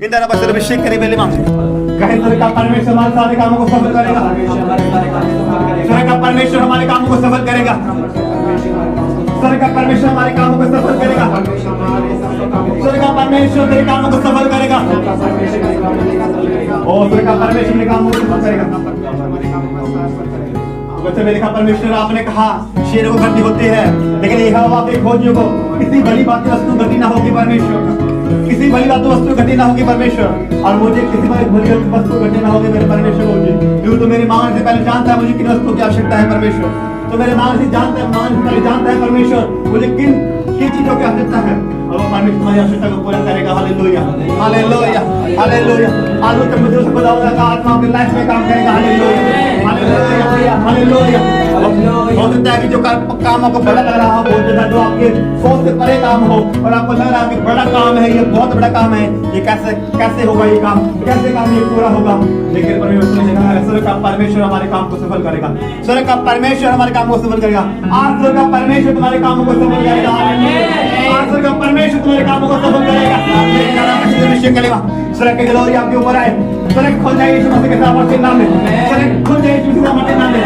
इंद्र बसर अभिषेक करे बेले मां कहे सर का परमेश्वर हमारे सारे कामों को सफल करेगा। सर का परमेश्वर हमारे कामों को सफल करेगा। सर का परमेश्वर हमारे कामों को सफल करेगा। सर का परमेश्वर मेरे कामों को सफल करेगा। ओ सर का परमेश्वर मेरे कामों को सफल करेगा। बच्चे मेरे का परमेश्वर आपने कहा शेरों को गति होती है, लेकिन यह आपके खोजियों को किसी बड़ी बात की वस्तु गति ना होगी परमेश्वर, किसी भली बात वस्तु घटी ना होगी परमेश्वर, और मुझे किसी भली वस्तु घटी ना होगी मेरे परमेश्वर मुझे, क्योंकि तो मेरे मांगने से पहले जानता है मुझे किन वस्तु की आवश्यकता है परमेश्वर। तो मेरे मांगने से जानता है, मांगने से पहले जानता है परमेश्वर मुझे किन चीजों की आवश्यकता है, और वो परमेश्वर तुम्हारी आवश्यकता को पूरा करेगा। Hallelujah hallelujah hallelujah. आज तक मुझे खुदा का आत्मा आपकी लाइफ में काम करेगा। Hallelujah hallelujah hallelujah. हो सकता है कि जो काम आपको बड़ा लग रहा हो, बहुत ज्यादा जो आपके सोच से परे काम हो, और आपको लग रहा है कि बड़ा काम है, ये बहुत बड़ा काम है, ये कैसे होगा, ये काम कैसे काम ये पूरा होगा, लेकिन परमेश्वर ने कहा स्वर्ग का परमेश्वर हमारे काम को सफल करेगा। स्वर्ग का परमेश्वर हमारे काम को सफल करेगा। आज स्वर्ग का परमेश्वर तुम्हारे कामों को सफल करेगा। आज स्वर्ग का परमेश्वर तुम्हारे कामों को सफल करेगा। स्वर्ग की ग्लोरी आपके ऊपर आए, स्वर्ग खुल जाए यीशु मसीह के सामर्थ्य नाम में, स्वर्ग खुल जाए यीशु मसीह के सामर्थ्य नाम में।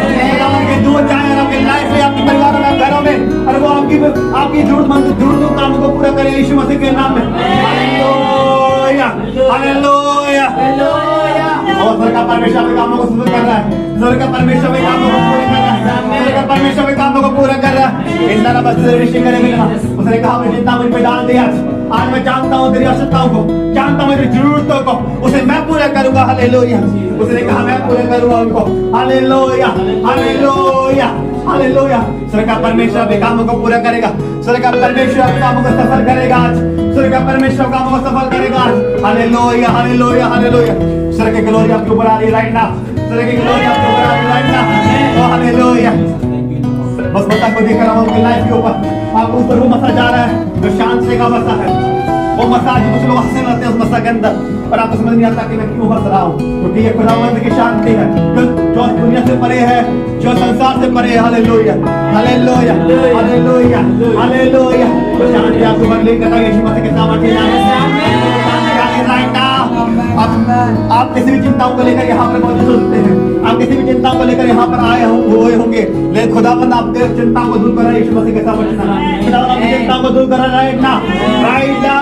के दूर जाए आपके लाइफ में, आपके परिवार में, घरों में, और वो आपकी जरूरतों कामों को पूरा करे यीशु मसीह के नाम में। Hallelujah hallelujah hallelujah. और स्वर्ग का परमेश्वर अपने कामों को सफल कर रहा है। स्वर्ग का परमेश्वर अपने कामों को पूरा कर रहा है। स्वर्ग का परमेश्वर अपने कामों को पूरा कर रहा है। इंद्र बस ऋषि करेगा। उसने कहा मुझे चिंता मुझ पे डाल दिया। आज मैं जानता हूँ तेरी आवश्यकताओं को, जानता हूँ तेरी जरूरतों को, उसे मैं पूरा करूंगा। हालेलुया। उसने कहा मैं पूरा करूंगा उनको। Hallelujah hallelujah hallelujah. स्वर्ग का परमेश्वर अपने कामों को पूरा करेगा। स्वर्ग का परमेश्वर अपने कामों को सफल करेगा आज। स्वर्ग का परमेश्वर कामों को सफल करेगा आज। Hallelujah hallelujah hallelujah. स्वर्ग की ग्लोरी आपके ऊपर आ रही है राइट नाउ। स्वर्ग की ग्लोरी आपके ऊपर आ रही है राइट नाउ। ओ हालेलुया। बस मसा को देख रहा हूँ आपकी लाइफ के ऊपर, आपको ऊपर वो मसा जा रहा है जो शांति का मसा है। वो मसा जो कुछ लोग हंसने लगते हैं उस मसा के अंदर, पर आपको समझ नहीं आता कि मैं क्यों हंस रहा हूँ, क्योंकि ये खुदावंद की शांति है जो दुनिया से परे है, जो संसार से परे है। Hallelujah hallelujah hallelujah hallelujah. शांति आपको बदली करता है यीशु मसीह के सामर्थ्य नाम में। आप किसी भी चिंताओं को लेकर यहाँ पर मौजूद होते हैं, आप किसी भी चिंताओं को लेकर यहाँ पर आए हुए होंगे, लेकिन खुदावंद आपके चिंताओं को दूर कर रहा है यीशु मसीह के सामर्थ्य नाम में। खुदावंद आपकी चिंताओं को दूर कर रहा है ना, राइट नाउ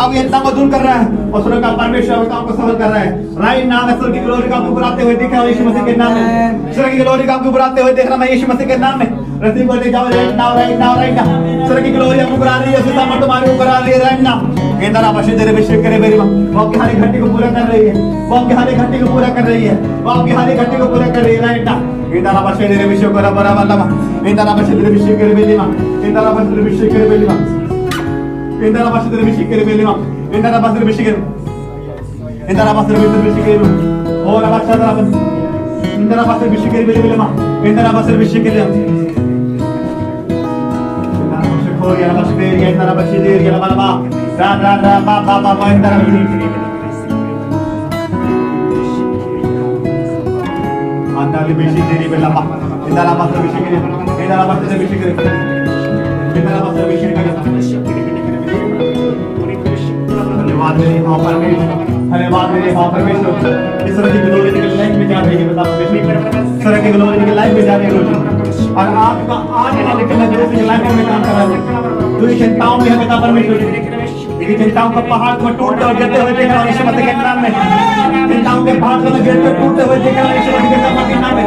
अब चिंता को दूर कर रहा है, और स्वर्ग का परमेश्वर काम को सफल कर रहा है। राइट नाउ मैं स्वर्ग की ग्लोरी का ऊपर आते हुए देख रहा हूँ यीशु मसीह के नाम में। स्वर्ग की ग्लोरी का ऊपर आते हुए देख रहा मैं यीशु मसीह के नाम में। रसीद करते जाओ right now right now right now. स्वर्ग की ग्लोरी आपके ऊपर आ रही है, उसका सामर्थ्य तुम्हारे ऊपर आ रही है राइट नाउ। केंद्र आप आशीष तेरे अभिषेक करे मेरी मां, वो आपकी हर घंटी को पूरा कर रही है, वो आपकी हर घंटी को पूरा कर रही है, वो आपकी हर घंटी को पूरा कर रही है राइट नाउ। केंद्र आप आशीष तेरे अभिषेक करे बराबर लगा। केंद्र आप आशीष तेरे अभिषेक करे मेरी मां। केंद्र आप आशीष तेरे अभिषेक करे मेरी मां। केंद्र आप आशीष तेरे अभिषेक करे मेरी मां। केंद्र आप आशीष तेरे अभिषेक करे। केंद्र आप आशीष तेरे अभिषेक करे और अब अच्छा तरह केंद्र आप आशीष अभिषेक करे मेरी मां। केंद्र आप आशीष अभिषेक करे हो या बस दे या तेरा बच्चे दे या बाबा रा रा रा बाबा बाबा इंदरा आंदाली बेशी तेरी बेला बा इंदरा बस बेशी करे इंदरा बस बेशी करे इंदरा बस बेशी करे। धन्यवाद मेरे हाँ परमेश्वर, धन्यवाद मेरे हाँ परमेश्वर। इस तरह की ग्लोरी की लाइफ में जा रही है, बता इस तरह की ग्लोरी की लाइफ में जा रही है, और आपका आज आने के नजरों से लाइफ में काम कर रहा है। तो चिंताओं में है परमेश्वर, चिंताओं का पहाड़ को टूटते और गिरते हुए देख रहा हूँ यीशु मसीह के नाम में। चिंताओं के पहाड़ को मैं गिरते टूटते हुए देख रहा हूँ यीशु मसीह के नाम में।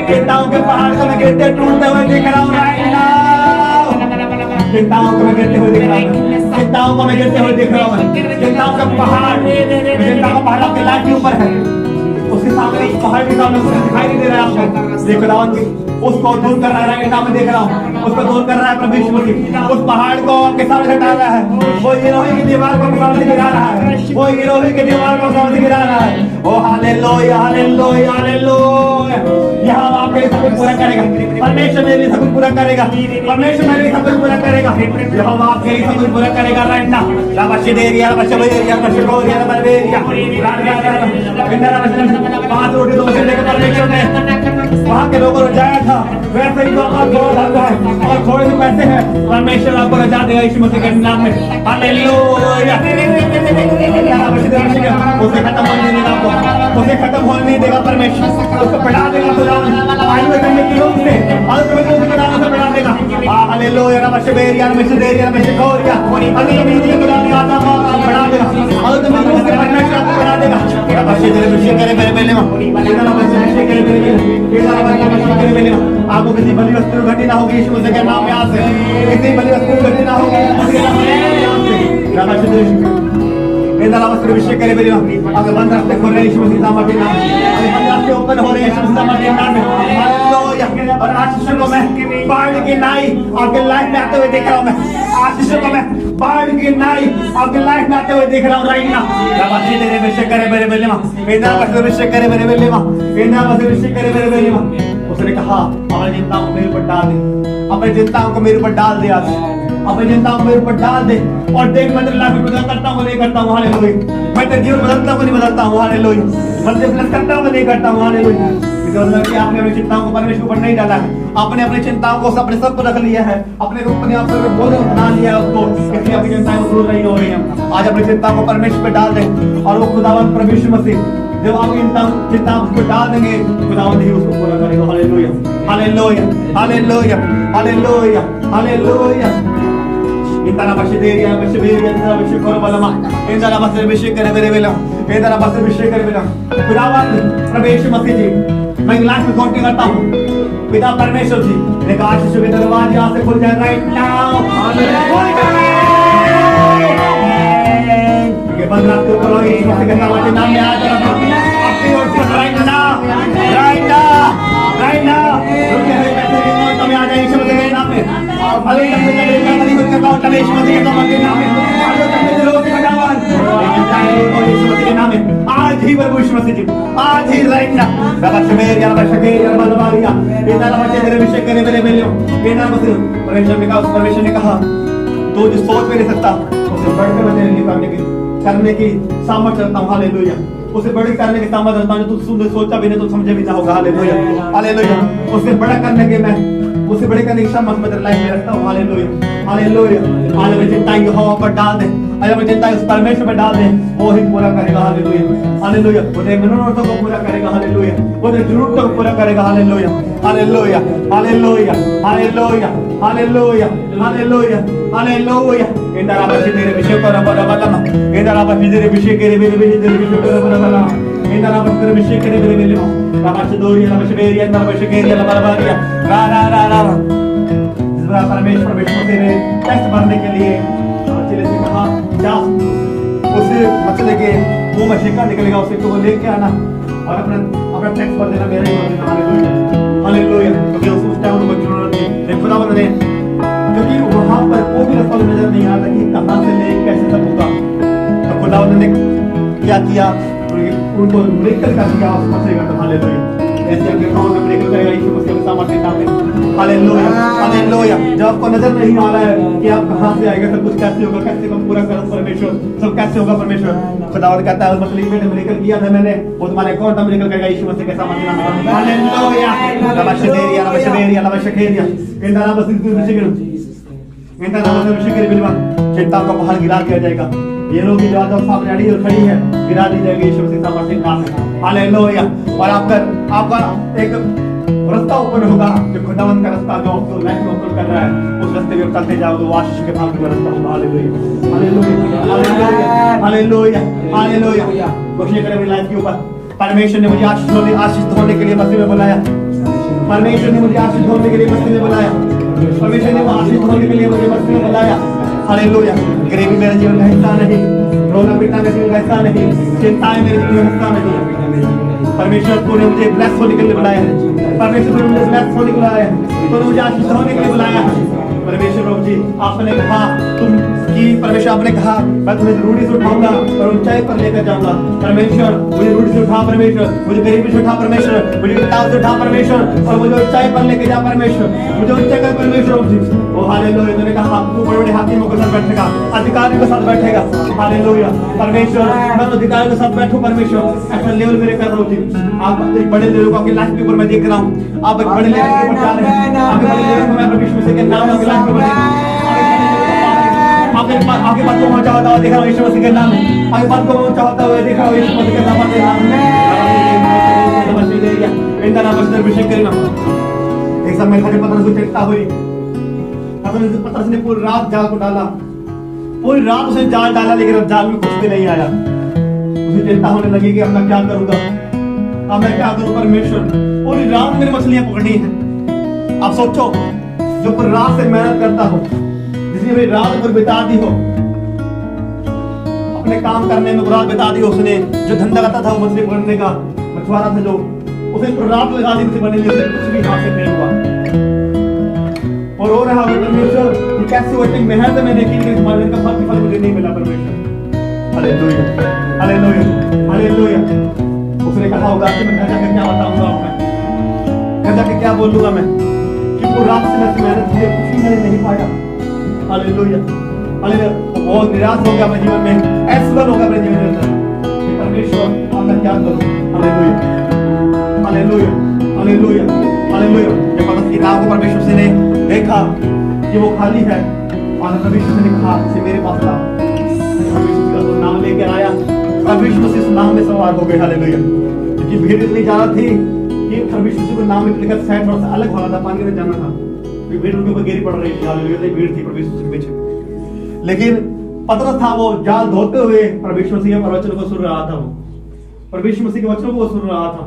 चिंताओं के पहाड़ को मैं गिरते टूटते हुए देख रहा हूँ राइट नाउ। चिंताओं को मैं गिरते हुए देख रहा हूँ, चिंताओं को मैं गिरते हुए देख रहा हूँ। चिंताओं का पहाड़, चिंताओं का पहाड़ आपके लाइफ के ऊपर है, उसके सामने पहाड़ के सामने कुछ दिखाई नहीं दे रहा है आपको। देखो खुदावंद उसको दूर कर रहा है नाम में देख रहा हूँ, उसको दूर कर रहा है प्रभु यीशु मसीह। उस पहाड़ को आपके सामने हटा रहा है, वो गिरोही की दीवार को सामने गिरा रहा है, वो गिरोही की दीवार को सामने गिरा रहा है। ओ हालेलुया हालेलुया हालेलुया। यहाँ आपके लिए सब कुछ पूरा करेगा परमेश्वर, मेरे लिए सब कुछ पूरा करेगा परमेश्वर, मेरे लिए सब कुछ पूरा करेगा। यहाँ आपके लिए सब कुछ पूरा करेगा राइट नाउ। लाबशी देरिया लाबशी बेरिया लाबशी कोरिया बलबेरिया रात रात इंदरा बस 5 रोटी 2 से लेकर परमेश्वर ने वहाँ के लोगों ने जाया था, वैसे ही तो और थोड़ा धर्म है और थोड़े से पैसे हैं, परमेश्वर आपको रजा देगा यीशु मसीह के नाम में। हालेलुया। उसे खत्म होने नहीं देगा आपको, उसे खत्म होने नहीं देगा परमेश्वर, उसको बढ़ा देगा खुदा। आयु करने की रोक से आयु करने की खुदा उसे बढ़ा देगा। हालेलुया। रमशबेरिया रमशदेरिया रमशकोरिया अनियमित खुदा ने आता और बढ़ा देगा। आयु करने की रोक से परमेश्वर आपको बढ़ा देगा। रमशदेरिया रमशकेरे मेरे मेले में इधर रमशकेरे मेरे मेले इधर रमशकेरे मेले में आपको किसी बलि वस्तु घटी ना होगी यीशु मसीह के नाम में। आज से किसी बलि वस्तु घटी ना होगी उसके नाम में। रमशदेरिया इधर अवसर विषय करे मेरे अगर बंद रास्ते खोल रहे यीशु मसीह नाम के नाम में, बंद रास्ते ओपन हो रहे यीशु मसीह नाम के नाम में। हालेलुया। और आशीषों को मैं बाढ़ की नाई आपके लाइफ में आते हुए देख रहा हूँ। मैं आशीषों को मैं बाढ़ की नाई आपके लाइफ में आते हुए देख रहा हूँ राइट नाउ। रबाशी तेरे विषय करे मेरे मेले में इधर अवसर विषय करे मेरे मेले में इधर अवसर विषय करे मेरे मेले में। उसने कहा अपनी चिंताओं को मेरे ऊपर डाल दे, अपनी चिंताओं को मेरे ऊपर डाल दे, आज अपनी चिंताओं को मेरे ऊपर डाल दे और देख मैं तेरी लाइफ में बदल करता हूँ नहीं करता हूँ। हालेलुया। मैं तेरे जीवन बदलता हूँ नहीं बदलता हूँ। हालेलुया। मैं तेरे प्लस करता हूँ नहीं करता हूँ। हालेलुया। कि आपने अपनी चिंताओं को परमेश्वर के ऊपर नहीं डाला है, आपने अपनी चिंताओं को अपने सब पर रख लिया है, अपने अपने आप पर बोझ बना लिया है उसको, इसलिए अपनी चिंताएं दूर नहीं हो रही हैं। आज अपनी चिंताओं को परमेश्वर पे डाल दें और वो खुदावंद परमेश्वर मसीह जब आप चिंता उसको डाल देंगे खुदावंद ही उसको पूरा करेगा। Hallelujah. Hallelujah. Hallelujah. Hallelujah. Hallelujah. इंदाना बशदेरिया बशबेरिया इंदाना बशकोर बलमा इंदाना बशर विषय करे मेरे वेला इंदाना बशर विषय करे मेरा खुदावंद परमेश्वर मसीह जी मैं लाइफ में घोषणा करता हूँ पिता परमेश्वर जी ने कहा आशीष के दरवाजे यहाँ से खुल जाए राइट नाउ। ये बंद रात को करो यीशु मसीह के नाम में आ जाओ अपनी ओर से right now right now right now रुके हुए पैसे नहीं तो मैं आ जाए यीशु मसीह के नाम में और भले ही अपने जगह का नहीं कुछ करता हूँ तब यीशु मसीह के नाम में आगे तक में रोज खड़ावन यीशु मसीह के नाम में आज ही प्रभु यीशु मसीह जी आज ही राइट नाउ रबशमेर या रबशकेर या बलवारिया इधर बच्चे तेरे विषय करे मेरे मेले इधर मसीह परमेश्वर ने कहा उस परमेश्वर ने कहा तू जो सोच भी नहीं सकता उसे बढ़कर मैं तेरे लिए करने की सामर्थ्य रखता हूँ। हालेलुया। उसे बड़े करने की सामर्थ्य रखता हूँ जो तू सोचा भी नहीं तो समझे भी ना होगा। हालेलुया। हालेलुया। उसे बड़ा करने के मैं उसे बड़े करने की सामर्थ्य मैं तेरे लाइफ में रखता हूँ। हालेलुया। हालेलुया। आज अपनी चिंताएं हवा पर डाल दे, आज अपनी चिंताएं उस परमेश्वर पर डाल दे, वो ही पूरा करेगा। हालेलुया। हालेलुया। वो तेरी मनोरथों को पूरा करेगा। हालेलुया। वो तेरी जरूरतों को पूरा करेगा। Hallelujah. Hallelujah. Hallelujah. Hallelujah. Hallelujah. Hallelujah. Hallelujah. Inder आपसे तेरे विषय पर बलमा इंदर आपसे तेरे विषय के मेरे विषय पर बलमा इंदर आपसे तेरे विषय के मेरे मेले आपसे दोरिया आपसे बेरिया आपसे केरिया बलवारिया रा रा रा रा परमेश्वर तेरे टेस्ट भरने के लिए चले से कहा जा उसे मसले के मुंह में शिका निकलेगा उसे को लेके आना और अपना टेस्ट भर देना मेरे ही भर देना। हालेलुया। हालेलुया। क्योंकि उस टाइम उनको जरूरत थी खुदावंद ने क्योंकि वहां पर कोई भी रास्ता नजर नहीं आता कि कहां से ले कैसे सब होगा तो खुदावंद ने क्या किया उनको मिरेकल कर दिया उस मसले का। हालेलुया। ऐसे आपके काम में मिरेकल करेगा यीशु मसीह के सामर्थ्य नाम में। हालेलुया। हालेलुया। जब आपको नजर नहीं आ रहा है कि आप कहां से आएगा सब कुछ कैसे होगा कैसे हम पूरा करूं परमेश्वर सब कैसे होगा परमेश्वर खुदावंद कहता है उस मसले में मिरेकल किया था मैंने वो तुम्हारे अकाउंट में मिरेकल करेगा यीशु मसीह के सामर्थ्य नाम में। हालेलुया। नमस्तेरिया नमस्तेरिया नमस्तेरिया इंदाना मसीह के विषय इंदाना मसीह विषय के बिलवा चिंताओं का पहाड़ गिरा दिया जाएगा। ये लोग की जो सामने अड़ी और खड़ी है गिरा दी जाएगी यीशु मसीह सामर्थ्य नाम में। हालेलुया। और आपका एक रास्ता ओपन होगा जो खुदावंद का रास्ता जो आपको लाइफ में ओपन कर रहा है उस रास्ते में चलते जाओ तो आशीष के भाग का रास्ता होगा। हालेलुया। हालेलुया। हालेलुया। हालेलुया। कोशिश करें अपनी लाइफ के ऊपर परमेश्वर ने मुझे आशीष होने के लिए मसीह में बुलाया। परमेश्वर ने मुझे आशीष होने के लिए मसीह में बुलाया। परमेश्वर ने आशीष होने के लिए मुझे मसीह में बुलाया। हालेलुया। गरीबी मेरे जीवन का हिस्सा नहीं, रोना पीटना मेरे जीवन का हिस्सा नहीं, चिंताएं मेरे जीवन का हिस्सा नहीं। परमेश्वर तूने मुझे ब्लेस होने के लिए बुलाया है। परमेश्वर ने मुझे ब्लेस होने के लिए बुलाया है। तूने मुझे आशीष होने के लिए बुलाया है। परमेश्वर प्रभु जी आपने कहा तुम कि परमेश्वर आपने कहा मैं तुम्हें रूढ़ी से उठाऊंगा और ऊंचाई पर लेकर जाऊंगा। परमेश्वर मुझे रूढ़ी से उठा, परमेश्वर मुझे गरीबी से उठा, परमेश्वर मुझे ताव से उठा, परमेश्वर और मुझे ऊंचाई पर लेकर जा, परमेश्वर मुझे ऊंचाई कर, परमेश्वर प्रभु जी। ओ हालेलुया, तूने कहा तू बड़े-बड़े हाकिमों के साथ बैठेगा, अधिकारियों के साथ बैठेगा। हालेलुया परमेश्वर, मैं अधिकारियों के साथ बैठूं परमेश्वर, ऐसा लेवल मेरे कर रहा हूं। आप एक बड़े लेवल को आपकी लाइफ के ऊपर मैं देख रहा हूं, आप एक बड़े लेवल के ऊपर जा रहे हैं, आप बड़े लेवल को मैं परमेश्वर से के नाम आपकी लाइफ के ऊपर आगे बात को पहुंचा होता हुआ देख रहा हूं यीशु मसीह के नाम में, आगे बात को पहुंचा होता हुआ देख रहा हूं यीशु मसीह के नाम में। इनका नाम बस अभिषेक करना। एक समय खाली पतरस को चिंता हुई, पतरस ने पूरी रात जाल को डाला, पूरी रात उसने जाल डाला, लेकिन अब जाल में कुछ भी नहीं आया। उसे चिंता होने लगी कि अब मैं क्या करूंगा, अब मैं क्या करूं परमेश्वर, पूरी रात मेरी मछलियां पकड़नी है। आप सोचो जो पूरी रात से मेहनत करता हो, जिसने मेरी रात पर बिता दी हो, अपने काम करने में रात बिता दी उसने, जो धंधा करता था वो मछली पकड़ने का, मछुआरा था जो, उसे पूरी रात लगा दी मछली पकड़ने में, कुछ भी हाथ से नहीं हुआ और रो रहा है परमेश्वर कि कैसे वो इतनी मेहनत मैंने की लेकिन तुम्हारे का फल मुझे नहीं मिला परमेश्वर। Hallelujah hallelujah hallelujah. उसने कहा होगा कि मैं घर जाकर क्या बताऊंगा, मैं घर जाकर क्या बोलूंगा मैं कि वो रात से मैं मेहनत की कुछ भी मैंने नहीं पाया। Hallelujah hallelujah. बहुत निराश हो गया अपने जीवन में, ऐसा हो गया अपने जीवन में कि परमेश्वर अब मैं क्या करूं। Hallelujah hallelujah hallelujah hallelujah. जब पतरस की नाव को परमेश्वर से ने देखा कि वो खाली है और परमेश्वर ने कहा इसे मेरे पास ला, परमेश्वर का नाम लेकर आया, परमेश्वर से नाम में सवार हो गए। हालेलुया। क्योंकि भीड़ इतनी ज्यादा थी कि परमेश्वर को नाम में लेकर साइड थोड़ा सा अलग होना था, पानी में जाना था, भीड़ उनके ऊपर गिरी पड़ रही थी। हालेलुया भीड़ थी परमेश्वर के पीछे, लेकिन पतरस था वो जाल धोते हुए परमेश्वर से वचन को सुन रहा था, वो परमेश्वर मसीह के वचनों को सुन रहा था,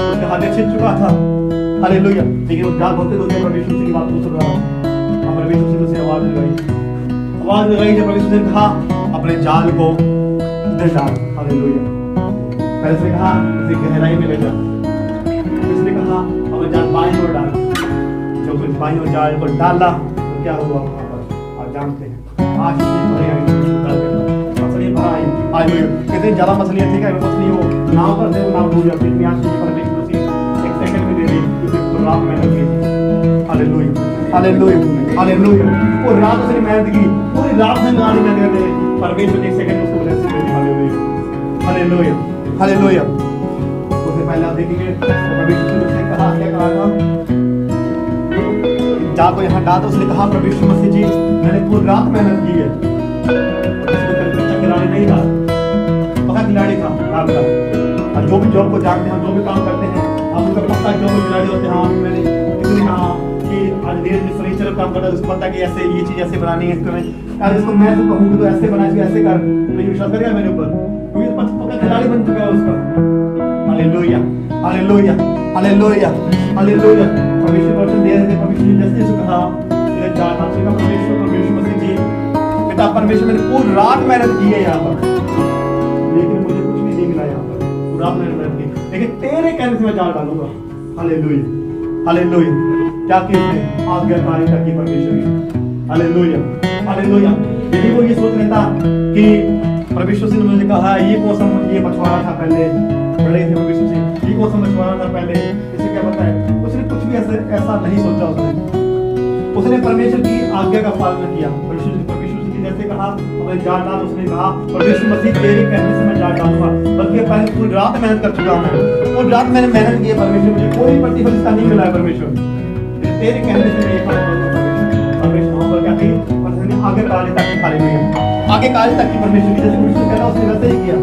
उसका हाथ छिप चुका था। हालेलुया। लेकिन वो जाल धोते धोते परमेश्वर की बात को सुन रहा था। परमेश्वर से आवाज लगाई जब परमेश्वर ने कहा अपने जाल को इधर डाल। हालेलुया। पहले से कहा इसे गहराई में ले जा, उसने कहा अपने जाल बाईं ओर डाल। जब उस बाईं ओर जाल को डाला तो क्या हुआ वहां पर आप जानते हैं, आज मछली भरा आई। हालेलुया। कितनी ज्यादा मछलियां थी, मछली वो नाव पर थे, वो नाव डूब जाती थी। आज परमेश्वर एक सेकंड में दे दी, रात मेहनत की। Hallelujah hallelujah hallelujah. वो रात उसने मेहनत की, पूरी रात में गाड़ी में दे दे परमेश्वर ने एक सेकंड उसको ब्लेसिंग दे दी। Hallelujah hallelujah hallelujah. उससे पहले आप देखेंगे परमेश्वर ने उसने कहा क्या कहा था, जाको यहाँ डाल। तो उसने कहा परमेश्वर मसीह जी मैंने पूरी रात मेहनत की है, बच्चा खिलाड़ी नहीं था, पक्का खिलाड़ी था रात का। और जो भी जॉब को जानते हैं, जो भी काम करते हैं, आप उनका पता जो भी खिलाड़ी होते हैं। हाँ मैंने किसी ने कहा कि आज धीरे धीरे फर्नीचर काम करता है, उसको पता कि ऐसे ये चीज ऐसे बनानी है, इसको मैं यार इसको मैं तो कहूँगी तो ऐसे बना, इसको ऐसे कर, तो ये विश्वास करेगा मेरे ऊपर, क्योंकि पक्का खिलाड़ी बन चुका है उसका। Hallelujah hallelujah hallelujah hallelujah. परमेश्वर वचन दे रहे थे, परमेश्वर जैसे यीशु कहा तेरे चार नाम से का परमेश्वर मसीह जी पिता परमेश्वर मैंने पूरी रात मेहनत की है यहाँ पर, लेकिन मुझे कुछ भी नहीं मिला यहाँ पर, पूरी रात मैंने मेहनत की, लेकिन तेरे कहने से मैं जाल डालूंगा। Hallelujah hallelujah. क्या किसने आज्ञाकारी की परमेश्वर की। Hallelujah hallelujah. यदि वो ये सोच लेता कि परमेश्वर ने मुझे कहा ये मौसम ये मछुआरा था पहले, बड़े थे परमेश्वर से, ये मौसम मछुआरा था पहले, इसे क्या पता है, उसने कुछ भी ऐसा नहीं सोचा। उसने परमेश्वर की आज्ञा का पालन किया। परमेश्वर की जैसे कहा अपने जाल डाल, उसने कहा परमेश्वर मसीह तेरे कहने से मैं जाल डालूंगा, बल्कि पहले पूरी रात मेहनत कर चुका हूं, पूरी रात मैंने मेहनत की है परमेश्वर, मुझे कोई प्रतिफल इसका नहीं मिला है परमेश्वर, तेरे कहने से मैं ये काम करूंगा परमेश्वर। वहां पर क्या की परमेश्वर ने आगे कार्य तक की। हालेलुया आगे कार्य तक की परमेश्वर की, जैसे परमेश्वर कहता उसने वैसे ही किया।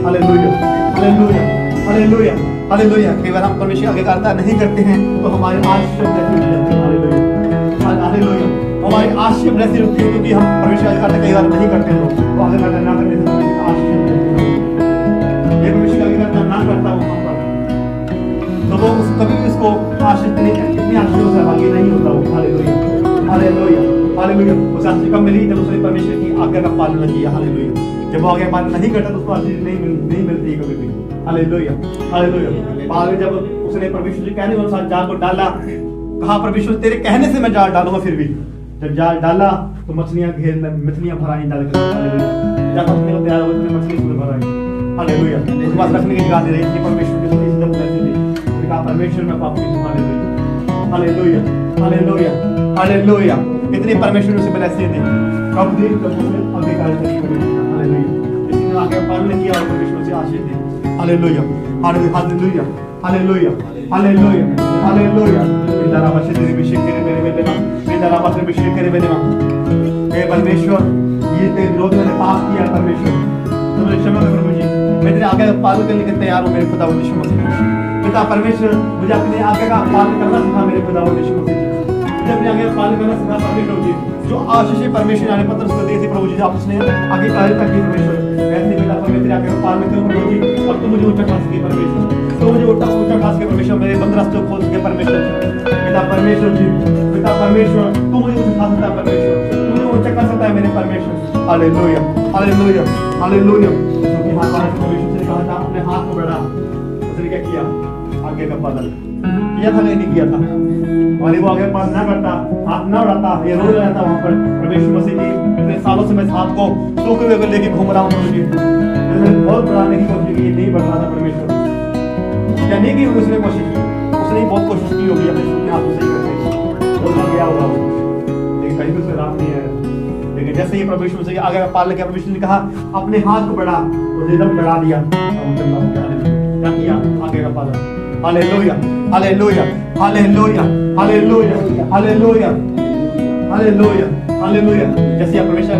Hallelujah hallelujah hallelujah hallelujah. कई बार हम परमेश्वर आगे कार्य नहीं करते हैं तो हमारे आशीष ऐसी होती है। Hallelujah hallelujah. हमारी आशीष ऐसी होती है क्योंकि हम परमेश्वर आगे कार्य कई बार नहीं करते तो आगे कार्य ना करने से आशीष ये परमेश्वर आगे कार्य ना करता हूं हम पर तो वो कभी भी उसको आशीष नहीं करते, इतनी आशीष से आगे नहीं होता वो। Hallelujah hallelujah hallelujah. उसे आशीष कब मिली जब उसने परमेश्वर की आज्ञा का पालन किया। हालेलुया। जब वो आज्ञा पालन नहीं करता तो उसको आशीष नहीं मिलती कभी भी। Hallelujah hallelujah. बाद में जब उसने परमेश्वर के कहने के अनुसार जाल को डाला, कहा परमेश्वर तेरे कहने से मैं जाल डालूंगा, फिर भी जब जाल डाला तो मछलियां घेर मछलियां भर आई जाल के अंदर। जब फंसने को तैयार हुए तो मछली उसमें भर आई। हालेलुया। उसके बाद रखने की जगह दे रही थी परमेश्वर की स्तुति सिद्ध करते थे। उसने कहा परमेश्वर मैं पाप की हूं। Hallelujah hallelujah hallelujah. इतनी परमेश्वर उसे ब्लेसिंग दी। कब दी? जब उसने अधिकार तरीके में। हालेलुया। इसने आगे पालन किया और परमेश्वर से आशीष दी। Hallelujah hallelujah hallelujah hallelujah hallelujah. इंदारा बशे तेरे अभिषेक करे मेरे बेटे मां। इंदारा बशे अभिषेक करे मेरे मां। हे परमेश्वर ये तेरे विरोध में पाप किया परमेश्वर, तो मुझे क्षमा कर प्रभु जी। मैं तेरे आगे का पालन करने के तैयार हूं मेरे खुदावंद यीशु मसीह। पिता परमेश्वर मुझे अपने आगे का पालन करना सिखा मेरे खुदावंद यीशु मसीह। मुझे अपने आगे का पालन करना सिखा परमेश्वर जी। जो आशीष परमेश्वर आने पत्र उसको दी थी प्रभु जी, आपने आगे कार्य कर दिए परमेश्वर। वैसे बेटा परमेश्वर तेरे आगे का पालन करूं प्रभु जी। अब तो मुझे ऊंचा खास के परमेश्वर, तो मुझे ऊंचा खास के परमेश्वर, मेरे बंद रास्तों खोल के परमेश्वर। पिता परमेश्वर जी, पिता परमेश्वर तू मुझे ऊंचा खा सकता है परमेश्वर, तू मुझे ऊंचा कर सकता है मेरे परमेश्वर। Hallelujah hallelujah hallelujah. क्योंकि हाथ वाले परमेश्वर से कहा था अपने हाथ को बढ़ा, उसने क्या किया? आगे का पालन किया था नहीं किया था? और वो आगे पालन ना करता, हाथ ना उड़ाता, ये रोज रहता वहां पर। परमेश्वर मसीह जी इतने सालों से मैं हाथ को सूखे हुए लेके घूम रहा हूँ प्रभु जी। मैंने बहुत बढ़ाने की कोशिश की, नहीं बढ़ रहा था परमेश्वर। क्या नहीं की उसने कोशिश की? उसने बहुत कोशिश की होगी अपने सूखे हाथ को सही करने, बोलना गया होगा वो, लेकिन कहीं भी उसे राम नहीं आया। लेकिन जैसे ही परमेश्वर से आगे पालन किया, परमेश्वर ने कहा अपने हाथ को बढ़ा, तो एकदम बढ़ा दिया। क्या किया? आगे का पालन। Hallelujah hallelujah hallelujah hallelujah hallelujah hallelujah hallelujah. जैसे आप परमेश्वर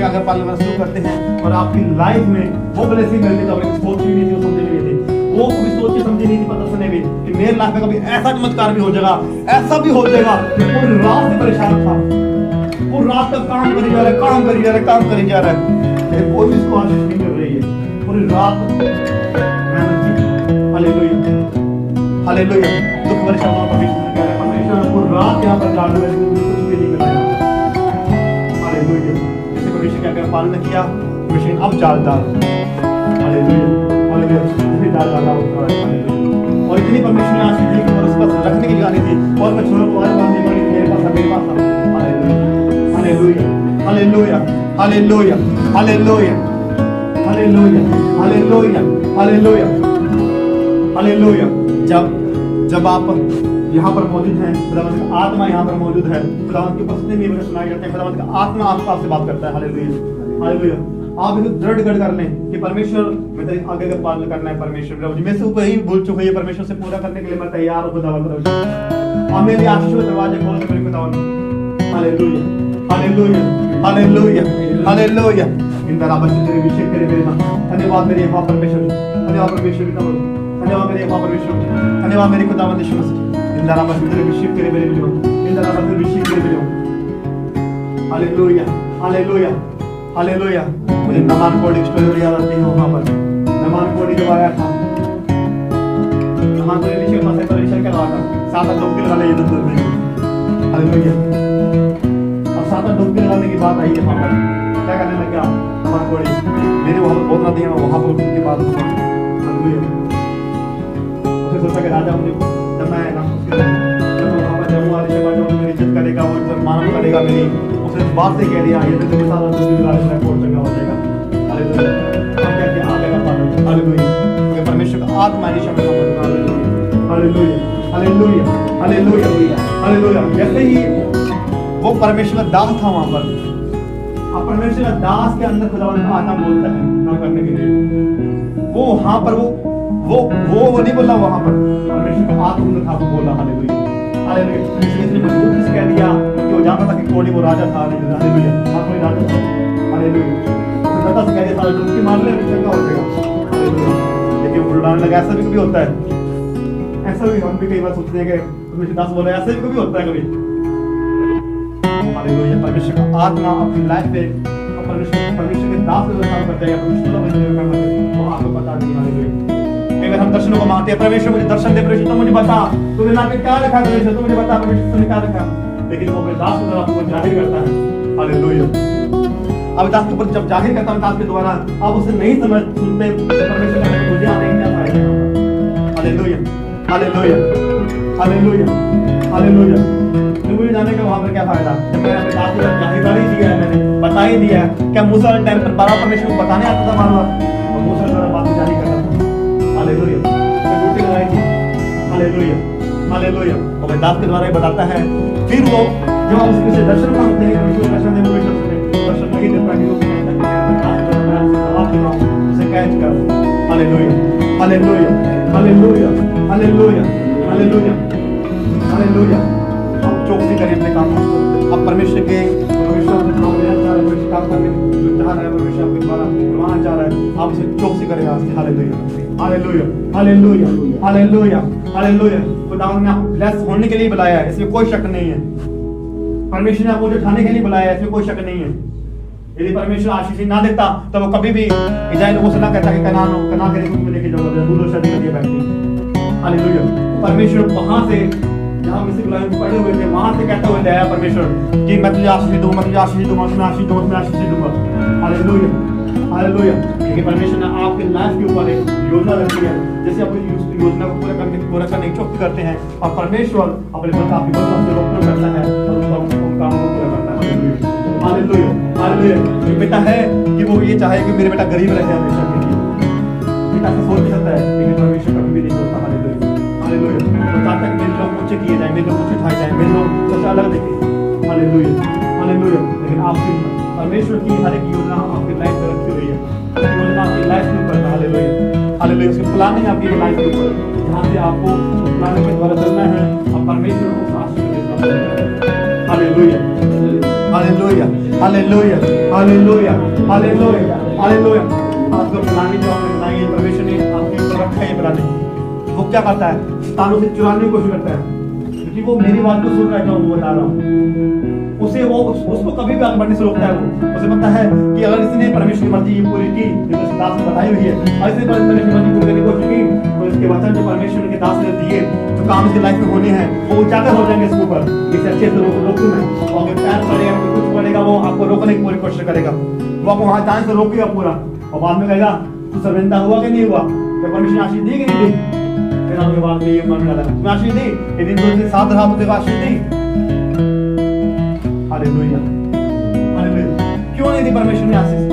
का पालन करना शुरू करते हैं और आपकी लाइफ में वो ब्लेसिंग मिलती है, आपने सोच भी नहीं थी, वो समझ भी नहीं थी, वो कभी सोची समझी नहीं थी पता सुने भी कि मेरे लाइफ में कभी ऐसा चमत्कार भी हो जाएगा, ऐसा भी हो जाएगा। पूरी रात से परेशान था, वो रात तक काम करी जा रहा है, काम करी जा रहा है, काम करी जा रहा है, लेकिन कोई इसको आशीष नहीं मिल रही है। पूरी रात मेहनत की। Hallelujah hallelujah. दुख भरे शब्दों में परमेश्वर पूरी रात यहाँ पर जाने में कुछ भी नहीं मिला। हालेलुया। जैसे परमेश्वर क्या पालन किया, परमेश्वर अब जाल डाल। Hallelujah hallelujah. इतनी डाल डाला और इतनी परमेश्वर ने आशीष दी कि और उसके पास रखने की जगह नहीं थी, और मैं छोड़ो तुम्हारे पास नहीं पड़ी, मेरे पास मेरे पास। Hallelujah hallelujah hallelujah hallelujah hallelujah hallelujah hallelujah hallelujah. जब आप यहाँ पर मौजूद हैं, खुदावंद का आत्मा यहाँ पर मौजूद है, खुदावंद की उपस्थिति में वचन सुनाए जाते हैं, खुदावंद का आत्मा आपसे बात करता है। Hallelujah hallelujah. आप इसे दृढ़ कर लें कि परमेश्वर मैं तेरे आगे का पालन करना है परमेश्वर। मैं से ऊपर ही भूल चुका है, परमेश्वर से पूरा करने के लिए मैं तैयार हूँ खुदावंद। और मेरी आशीष के दरवाजे खोल के खुदावंद। Hallelujah hallelujah hallelujah hallelujah. इन तरह बच्चे तेरे अभिषेक करे मेरे मां। धन्यवाद मेरे यहोवा परमेश्वर, धन्यवाद परमेश्वर पिता, धन्यवाद मेरे यहोवा परमेश्वर, धन्यवाद मेरे खुदावंद यीशु मसीह। इन तरह बच्चे तेरे अभिषेक करे मेरे मां, इन तरह बच्चे अभिषेक करे मेरे मां। Hallelujah hallelujah hallelujah. मुझे नमान कोड़ी की स्टोरी याद आती है वहां पर। नमान कोड़ी जब आया था, नमान कोड़ी ऋषि पास पर ऋषि क्या लगा था, 7 डुबकी लगा ले इधर में। हालेलुया। अब 7 डुबकी लगाने की बात आई है वहां पर, क्या करने लग गया नमान कोड़ी, मेरे वहां पर बहुत नदी है, वहां पर उनके बाद हालेलुया। उसने सोचा कि राजा मुझे जब मैं ना जब वहां पर जाऊंगा ऋषि पास मेरी इज्जत करेगा, वो इज्जत मान करेगा मेरी। उसने इस बात से कह दिया ये तो 7 डुबकी लगा ले बहुत चंगा हो जाएगा। हालेलुया। क्या क्या आगे का पालन। हालेलुया। ये परमेश्वर का आत्मा ऋषि में हालेलुया हालेलुया हालेलुया हालेलुया। जैसे ही वो परमेश्वर का दास था वहां पर, अब परमेश्वर का दास के अंदर खुदावंद का आत्मा बोलता है काम करने के लिए। वो वहां पर वो नहीं बोला, वहां पर परमेश्वर का आत्मा था वो बोला। Hallelujah hallelujah. इसलिए मजबूत किस कह दिया कि वो जानता था कि कोड़ी वो राजा था। हालेलुया। हां कोई राजा था। हालेलुया। उसने पता से कह दिया सारा डुबकी मार ले चंगा हो जाएगा। हालेलुया। लेकिन वो उड़ाने लगा। ऐसा भी कभी होता है, ऐसा भी हम भी कई बार सोचते हैं कि परमेश्वर दास बोला, ऐसा भी कभी होता है कभी। हालेलुया। परमेश्वर का आत्मा अपनी लाइफ पे परमेश्वर के दास को काम करता है, वो आपको बता दी। हालेलुया। अगर हम दर्शनों को मांगते हैं, परमेश्वर मुझे दर्शन दे, परमेश्वर तुम मुझे बता, तूने ना क्या रखा, परमेश्वर तुम मुझे बता, परमेश्वर तुमने क्या रखा, लेकिन वो अपने दास के द्वारा आपको जाहिर करता है। हालेलुया। अब दास के ऊपर जब जाहिर करता है दास के द्वारा, आप उसे नहीं समझ सुनते, परमेश्वर का मुझे आने क्या पाएगा। हालेलुया हालेलुया हालेलुया हालेलुया मुझे जाने का वहां पर क्या फायदा, जब मैंने अपने दास को जाहिरदारी दिया है, मैंने बता ही दिया है। क्या मूसा वाले टाइम पर 12 परमेश्वर को बताने आता था मानवा, और मूसा द्वारा बात जारी करता था। हालेलुया, ड्यूटी लगाई थी। हालेलुया, हालेलुया, और दास के द्वारा ही बताता है। फिर वो जब हम उसके दर्शन मांगते हैं, दर्शन दे, दर्शन नहीं देता कि वो उसे कह चुका है। Hallelujah, hallelujah, hallelujah, hallelujah, hallelujah, hallelujah. हम चौकसी करें अपने काम को। अब परमेश्वर के काम करने जो चाह रहा है, परमेश्वर आपके द्वारा करवाना चाह रहा है, आप इसे चौकसी करें आज से। Hallelujah, hallelujah, hallelujah, hallelujah, hallelujah. खुदावंद ने आपको ब्लेस होने के लिए बुलाया है, इसमें कोई शक नहीं है। परमेश्वर ने आपको उठाने के लिए बुलाया है, इसमें कोई शक नहीं है। यदि परमेश्वर आशीष ना देता तो वो कभी भी इज़राइल लोगों से ना कहता कि कनान के देश में लेके जाओ, दूर शादी करके बैठती। हालेलुया। परमेश्वर वहां से जहां मिस्र गुलाम पड़े हुए थे, वहां से कहता हुआ लाया परमेश्वर कि मैं तुझे आशीष दूंगा, मैं तुझे आशीष दूंगा, मैं आशीष दूंगा, मैं आशीष दूंगा। Hallelujah, hallelujah. लेकिन परमेश्वर ने आपके लाइफ के ऊपर एक योजना रखी है, जैसे आप उस योजना को पूरा करने की चौकसी करते हैं, और परमेश्वर अपने बंदा आपकी बंदा से रोकना करता है और उन कामों को पूरा करता है। Hallelujah, hallelujah. एक बेटा है कि वो ये चाहे कि मेरे बेटा गरीब रहे हमेशा के लिए, बेटा से सोच सकता है, लेकिन परमेश्वर कभी भी नहीं सोचता। Hallelujah, hallelujah. वो चाहता है कि मेरे लोग ऊंचे किए जाए, मेरे लोग ऊंचे उठाए जाए, मेरे लोग सबसे अलग दिखे। Hallelujah, hallelujah. लेकिन आपकी परमेश्वर की हर एक योजना आपकी लाइफ में रखी हुई है, योजना आपकी लाइफ में ऊपर। Hallelujah, hallelujah. उसकी प्लानिंग आपकी लाइफ के ऊपर, जहाँ से आपको प्लानिंग के द्वारा चलना है और परमेश्वर को आशीष देना है। Hallelujah, hallelujah, hallelujah, hallelujah, hallelujah, hallelujah. आपको प्लानिंग जो आपने बनाई है, परमेश्वर ने आपके ऊपर रखा है प्लानिंग। वो क्या करता है? शैतान उसे चुराने की कोशिश करता है, क्योंकि वो मेरी बात को सुन रहा है जो मैं बता रहा हूँ। उसे वो उसको कभी भी आगे बढ़ने से रोकता है। वो उसे पता है कि अगर इसने परमेश्वर की मर्जी पूरी की, जो इस दास ने बताई हुई है, और इसने परमेश्वर की मर्जी पूरी करने की कोशिश की, तो इसके वचन जो परमेश्वर के दास ने दिए, जो काम इसकी लाइफ में होने हैं, वो उजागर हो जाएंगे इसके ऊपर। इसे अच्छे से रोकूं मैं, और अगर पैर पड़ेगा, कुछ पड़ेगा, वो आपको रोकने की पूरी कोशिश करेगा। वो आपको वहां जाने से रोकेगा पूरा, और बाद में कहेगा तू शर्मिंदा हुआ कि नहीं हुआ, क्या परमेश्वर ने आशीष दी कि नहीं दी? फिर आपके बाद में ये मन डाला, तुम्हें आशीष दी, यदि तुमने साथ रहा तो देखो आशीष दी। Hallelujah, hallelujah. क्यों नहीं दी परमेश्वर ने आशीष?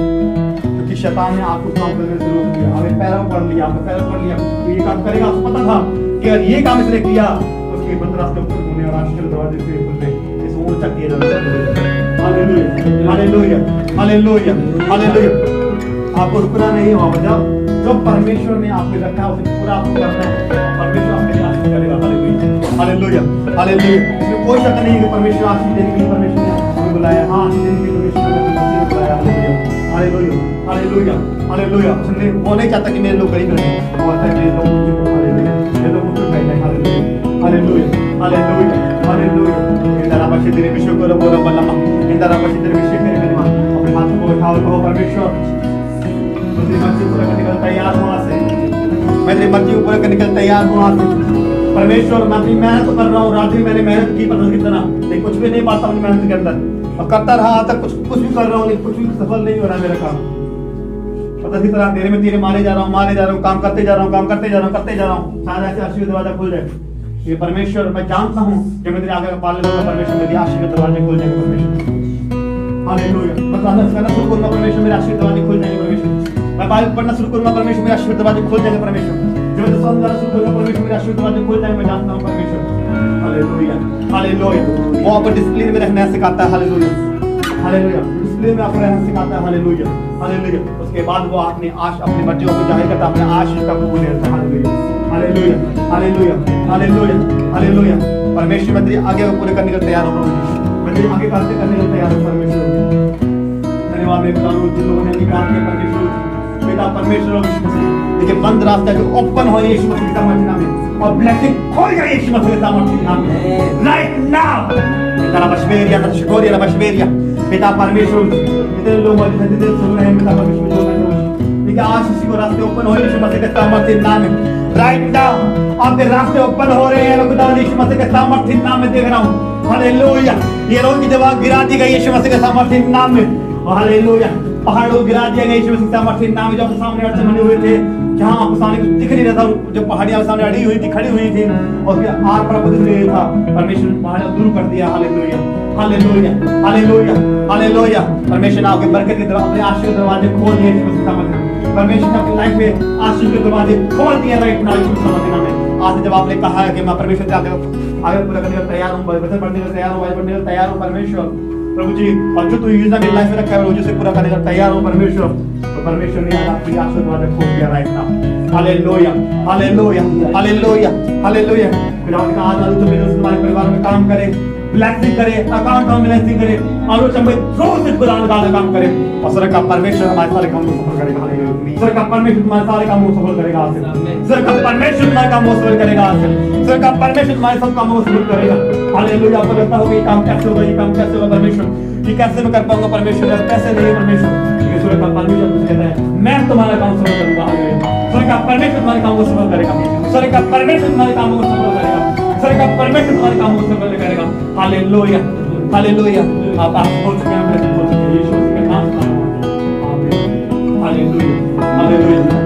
क्योंकि शैतान ने आपको काम करने से रोक दिया, आपके पैरों पकड़ लिया, आपके पैरों पकड़ लिया। तो ये काम करेगा, आपको पता था कि अगर ये काम इसने किया तो उसके बंद रास्ते ऊपर होने और आशीष के दरवाजे से खुलने, इस ऊंचा किया जाएगा। Hallelujah, hallelujah, hallelujah, hallelujah. आपको रुकना नहीं है वहां पर। जाओ, जो परमेश्वर ने आपके रखा है उसे पूरा आपको करना है, परमेश्वर आपके लिए आशीष करेगा। Hallelujah, hallelujah, hallelujah. इसमें कोई शक नहीं है कि परमेश्वर आशीष देने के लिए परमेश्वर ने हमें बुलाया। हाँ, आशीष देने के लिए परमेश्वर ने हमें बुलाया। Hallelujah, hallelujah, hallelujah. उसने वो नहीं चाहता कि मेरे लोग गरीब रहे, वो चाहता है मेरे लोग मुझे, हालेलुया, मेरे लोग मुझे खाई जाए। Hallelujah, hallelujah, hallelujah, hallelujah. Indra बशी तेरे विषय को बोलो बल्लम, इंदरा बशी तेरे विषय करे मेरे मां, अपने हाथ को उठाओ, कहो परमेश्वर तेरी मर्जी पूरा करने के लिए तैयार हूं। आज से मैं तेरी मर्जी को पूरा करने के लिए तैयार हूं। आज से परमेश्वर, मैं अपनी मेहनत कर रहा हूँ। रात में मैंने मेहनत की, पता कितना, लेकिन कुछ भी नहीं पाता अपनी मेहनत के अंदर, और करता रहा तक कुछ भी कर रहा हूँ, लेकिन कुछ भी सफल नहीं हो रहा मेरा काम। पता किस तरह तेरे में तेरे मारे जा रहा हूँ, काम करते जा रहा हूँ, काम करते जा रहा हूँ, करते जा रहा हूँ। शायद ऐसे आशीष दरवाजा खुल जाए। ये परमेश्वर, मैं जानता हूँ कि मैं तेरे आगे का पालन करूंगा, परमेश्वर मेरी आशीष के दरवाजे खुल जाएंगे। परमेश्वर, हालेलुया। मैं प्रार्थना करना शुरू करूंगा, परमेश्वर मेरे आशीष के दरवाजे खुल जाएंगे। परमेश्वर, मैं बाइबल पढ़ना शुरू करूंगा, परमेश्वर मेरे आशीष के दरवाजे खुल जाएंगे। परमेश्वर, जब मैं संत गाना शुरू करूंगा, परमेश्वर मेरे आशीष के दरवाजे खुल जाएंगे। मैं जानता हूं परमेश्वर। Hallelujah, hallelujah. वो आपको डिसिप्लिन में रहना सिखाता है। Hallelujah, hallelujah. डिसिप्लिन में आपको रहना सिखाता है। Hallelujah, hallelujah. उसके बाद वो अपनी अपनी मर्जियों को जाहिर करता है, अपने आशीष का कबूल करता है। Hallelujah, hallelujah, hallelujah, hallelujah, hallelujah. परमेश्वर, मैं तेरे आगे को पूरे करने के लिए तैयार हूं। मैं तेरे आगे करने के लिए तैयार हूं। परमेश्वर, धन्यवाद। मैं बता रहा हूं जिन लोगों ने निकाल के परमेश्वर बेटा, परमेश्वर और यीशु मसीह, देखिए बंद रास्ता जो ओपन हो यीशु मसीह के सामर्थ्य नाम में, और ब्लेसिंग खोल जाए यीशु मसीह के सामर्थ्य नाम में राइट नाउ। बेटा बशबेरिया का शिकोरिया बशबेरिया, बेटा परमेश्वर, इतने लोग जितने सुन रहे हैं, बेटा परमेश्वर जो मैं देखिए आज इसी को रास्ते ओपन हो यीशु मसीह के सामर्थ्य नाम में राइट नाउ। आपके रास्ते ओपन हो रहे हैं, खुदा यीशु मसीह के सामर्थ्य नाम में देख रहा हूं। हालेलुया। ये रोग की दवा गिरा दी गई यीशु मसीह के सामर्थ्य नाम में। हालेलुया। पहाड़ों गिरा दिया गया यीशु मसीह के सामर्थ्य नाम में। जो आपके सामने अड़चन बने हुए थे, जहाँ आपको सामने कुछ दिख नहीं रहा था, जो पहाड़ियां सामने अड़ी हुई थी, खड़ी हुई थी, और फिर आर पार कुछ नहीं था, परमेश्वर ने पहाड़ियां दूर कर दिया। Hallelujah, hallelujah, hallelujah, hallelujah. परमेश्वर ने आपके बरकत के दरवाजे, अपने आशीष के दरवाजे खोल दिए। परमेश्वर ने अपनी लाइफ में आशीष के दरवाजे खोल दिए राइट नाउ। आज जब आपने कहा है कि मैं परमेश्वर से आगे पूरा करने का तैयार हूँ, वचन पढ़ने का तैयार हूँ, बाइबल पढ़ने का तैयार हूँ परमेश्वर प्रभु जी, और जो तू योजना मेरी लाइफ में रखा है वो जिसे पूरा करने का तैयार हूँ परमेश्वर। तो परमेश्वर ने आज आपकी आशीर्वाद खोल दिया right now. Hallelujah, hallelujah, hallelujah, hallelujah. फिर हमने कहा आज आलू तो मेरे तुम्हारे परिवार में काम करे, ब्लेसिंग करे, अकाउंट में ब्लेसिंग करे, और चंबे रोज एक खुदा का काम करे, और स्वर्ग का परमेश्वर हमारे सारे काम को सफल करेगा। हालेलुया। स्वर्ग का परमेश्वर तुम्हारे सारे काम को सफल करेगा आज से। स्वर्ग का परमेश्वर तुम्हारे काम को सफल करेगा आज से। स्वर्ग का परमेश्वर तुम्हारे सब कामों को सफल करेगा। हालेलुया। आपको लगता होगा ये काम कैसे होगा, ये काम कैसे होगा परमेश्वर, ये कैसे मैं कर पाऊंगा परमेश्वर, कैसे नहीं परमेश्वर। स्वर्ग का परमेश्वर तुझे कहता है मैं तुम्हारा काम सफल करूंगा। हालेलुया। स्वर्ग का परमेश्वर तुम्हारे काम को सफल करेगा। स्वर्ग का परमेश्वर तुम्हारे काम को सफल करेगा। स्वर्ग का परमेश्वर तुम्हारे काम को सफल करेगा। Hallelujah, hallelujah. आप बोल सकते हैं, बोल सकते हैं यीशु के नाम से। आमीन। Hallelujah, hallelujah.